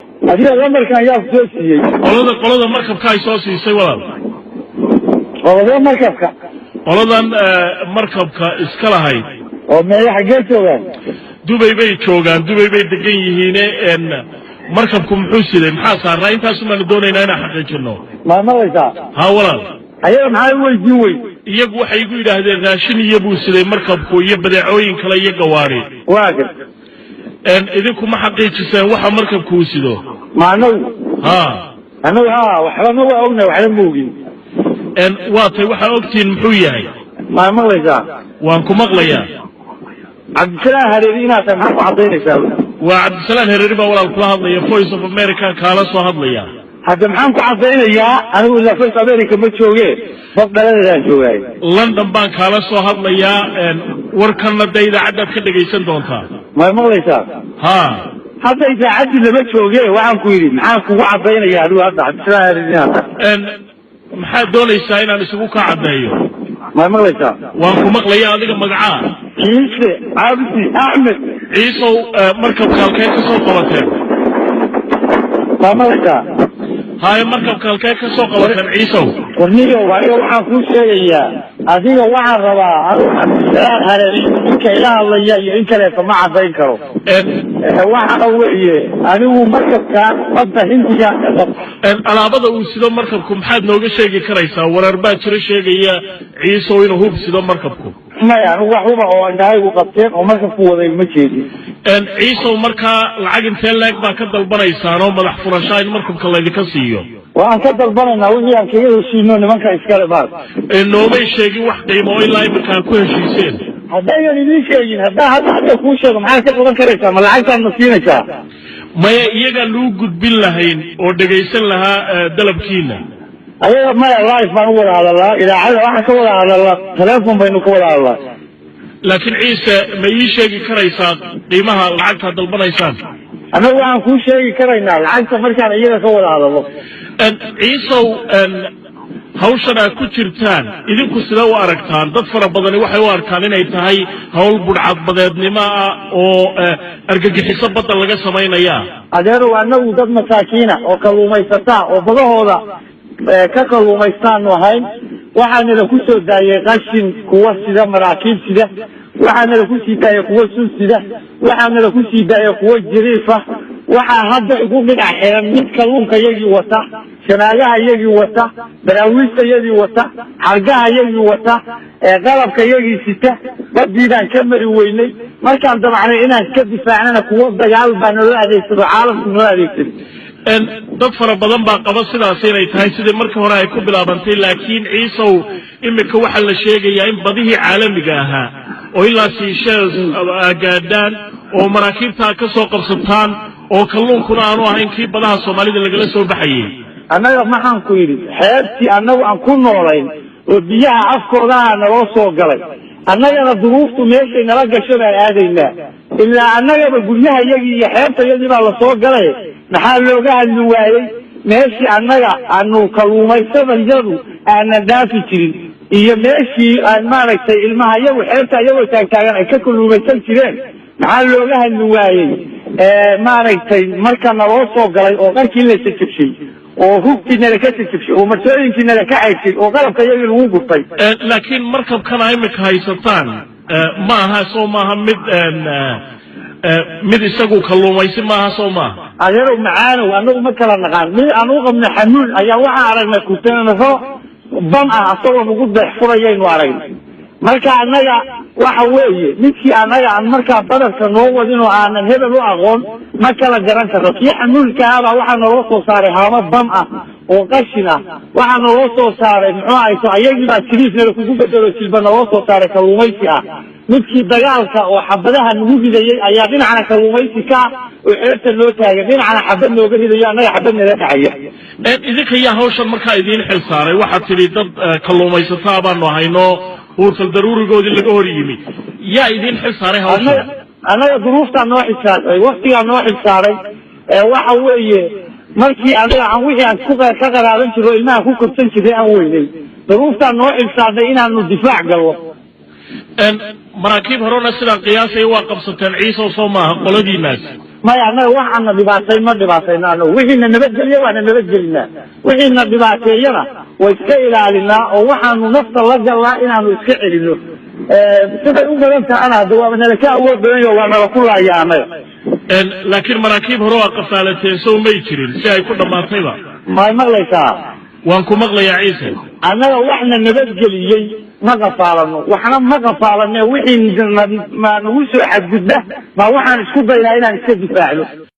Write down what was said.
هذه الأمر كان يفوسي قلنا مركب كاي صوصي سوالف والله مركبك قلنا مركب كإسكالة هاي وما يحجزه دبي بيت شوغان دبي بيت دقيه هنا إن مركبكم حوسي محاصر رأي انت سمع الدونين أنا حقيقة ما مريضا ها ولا أيوة محاول جوي يجوا حيقول هذا الراشين يبوا سلي مركبكم يبدأ عوين كلا يجواري واجد إن إذاكم ما حقيقة سن وح مركبكم سيدو ما نو أنا وحنا نو أغنى وحنا موجي إن واطي وح أكتين محوية ما مريضا وانكم مغليا عبد السلام هريرينا سمحوا عطيني سالو وعبد السلام هريري ولا الكلام يا فويس اوف امريكا كالا سو هادليا هذا محمد عطيني يا أنا ولا فويس امريكا ما تشوفيه بقدر أنا شوفيه لندن بان كالا سو هادليا ان وركن دايدا عدد كدغيسن دونتا ما مريضا هذا إذا عدي لما تشوفيه وعن كويري محمد عطيني يا هذا عبد السلام هريرينا ان maxaa doonaysaa inaan isugu ka cadeeyo ما مريضا waan ku maqlayaa adiga magacaa ciise cabdi axmed ciisow markabka halkee ka soo qabateen ما مريضا هاي markabka halkee ka soo qabateen ciisow warniyo waxaan ku sheegayaa adiga waxaan rabaa hareerinka ila hadlaya iyo in kale ma cadeyn karo waxa weeye anigu markabka badda hindiga alaabada uu sido markabku maxaad nooga sheegi karaysaa warar baa jira sheegaya ciisow inuu hub sido markabku maya anigu wax uba oo indhahaygu qabteen oo markabku waday ma jeedin ciisow markaa lacag intee leeg baa ka dalbanaysaan oo madax furashaa in markabka laydinka siiyo waan ka dalbanaynaa wixii aan kaga heshiino nimanka iskale baar noomay sheegin wax qiimo ilaa iminkaa ku heshiiseen haddaynan idiin sheegin hadda kuu sheego maxaad ka qaban karaysaa ma lacagtaad ma siinaysaa maya iyagaan lagu gudbin lahayn oo dhegaysan lahaa dalabkiina ayaga maya live baan u wada hadalaa idaacada waxaan ka wada hadalaa teleefon baynu ka wada hadalaa laakiin ciise ma ii sheegi karaysaa qiimaha lacagtaad dalbanaysaan annagu waxaan kuu sheegi karaynaa lacagta markaan iyaga ka wada hadalo ciisow hawshan aad ku jirtaan idinku sidee u aragtaan dad fara badani waxay u arkaan inay tahay hawl budhcadbadeednimo ah oo argagixiso badda laga samaynaya adeerow annagu dad masaakiina oo kalluumaysataa oo badahooda ka kalluumaystaanu ahayn waxaanala ku soo daayay qashin kuwa sida maraakiib sida waxaanala ku sii daayay kuwa sun sida waxaanala ku sii daayay kuwa jiriifa waxaa hadda igu dhinac xiran mid kalluunka yagii wata shanaagaha yagii wata baraawiista yagii wata xargaha yagii wata qalabka yagii sita badiidaan ka mari weynay markaan damacnay inaan ka difaacnana kuwa dagaal baa naloo adeegsado caalamku noo adeegsado dad fara badan baa qaba sidaas inay tahay sidii markii hore ay ku bilaabantay laakiin ciisow imika waxaa la sheegayaa in badihii caalamiga ahaa oo ilaa Seychelles gaadhaan oo maraakiibta ka soo qabsataan oo kalluunkuna aanu ahayn kii badaha Soomaalida lagala soo baxayay annaga maxaan ku yidhi xeebtii annagu aan ku noolayn oo biyaha afkooda naloo soo galay annagana duruuftu meeshay nala gasho baan aadaynaa ilaa annagaba guryaha iyagii iyo xeebta iyadii baa lasoo galay maxaa looga hadli waayey meeshii annaga aanu kalluumaysadayadu aanan dhaafi jirin iyo meeshii aan maaragtay ilmaha iyagu xeebta iyagoo taagtaagan ay ka kalluumaysan jireen maxaa looga hadli waayey maaragtay marka naloo soo galay oo qarkii la jajabshay oo hubkiinala ka jajabshay oo marsooyinkiinala ka cayshay oo qalabka iyagii lagu gurtay laakiin markabkana imika haysataan ma aha soo maaha mid isagu kalluumaysi maaha soo maaha adeerow macaanow annagu ma kala naqaan mid aan u qabna xamuul ayaa waxaan aragnay kutanafo bam ah asagoo nagu deex furayaynu aragnay marka annaga waxa weeye midkii annaga aan markaa badarka noo wadin oo aanan hebel u aqoon ma kala garan karno kii xamuulka ahbaa waxaa naloo soo saaray haamo bam ah oo qashin ah waxaa naloo soo saaray muxuu ahayto ayagii baa jiriifnala kugu bedelo jilba naloo soo saaray kalluumaysi ah midkii dagaalka oo xabadaha nagu ridayay ayaa dhinacna kalluumaysi ka oo xeebta noo taagan dhinacna xabad nooga ridayo annaga xabad nala dhacaya idinka yaa hawshan markaa idiin xil saaray waxaad tidhi dad kalluumaysataa baanu hayno huurtal daruurigoodii laga hor yimi yaa idiin xil saaray hawshan annaga duruuftaa noo xilsaaray waktigaa noo xilsaaray waxa weeye markii anaga aan wixii aan ka qaraaban jiro ilmaha ku korsan jiray aan weynay duruuftaa noo xilsaarnay inaanu difaac galno maraakiib horena sidaan qiyaasay waa qabsateen ciisow soo maaha qoladiinaas ما يعني وحنا دبعتين ما دبعتين أنا وحنا نبدل وحنا نبدلنا وحنا دبعتينا ويسكيل علينا وحنا نفط الله الله إن أنا يسكيل له كده يقول أنت أنا دوا من الكاء هو بيني وأنا كل أيامه لكن مراكب هروق قفالتين سو ما يجري شيء كل ما طيبة ما يمغليسا وانكو مغلى يا عيسى أنا وحنا نبدل ما قفالنا وحنا ما قفالنا وحنا ما نوسع حد ده ما وحنا نشوف إلى هنا نسد فاعله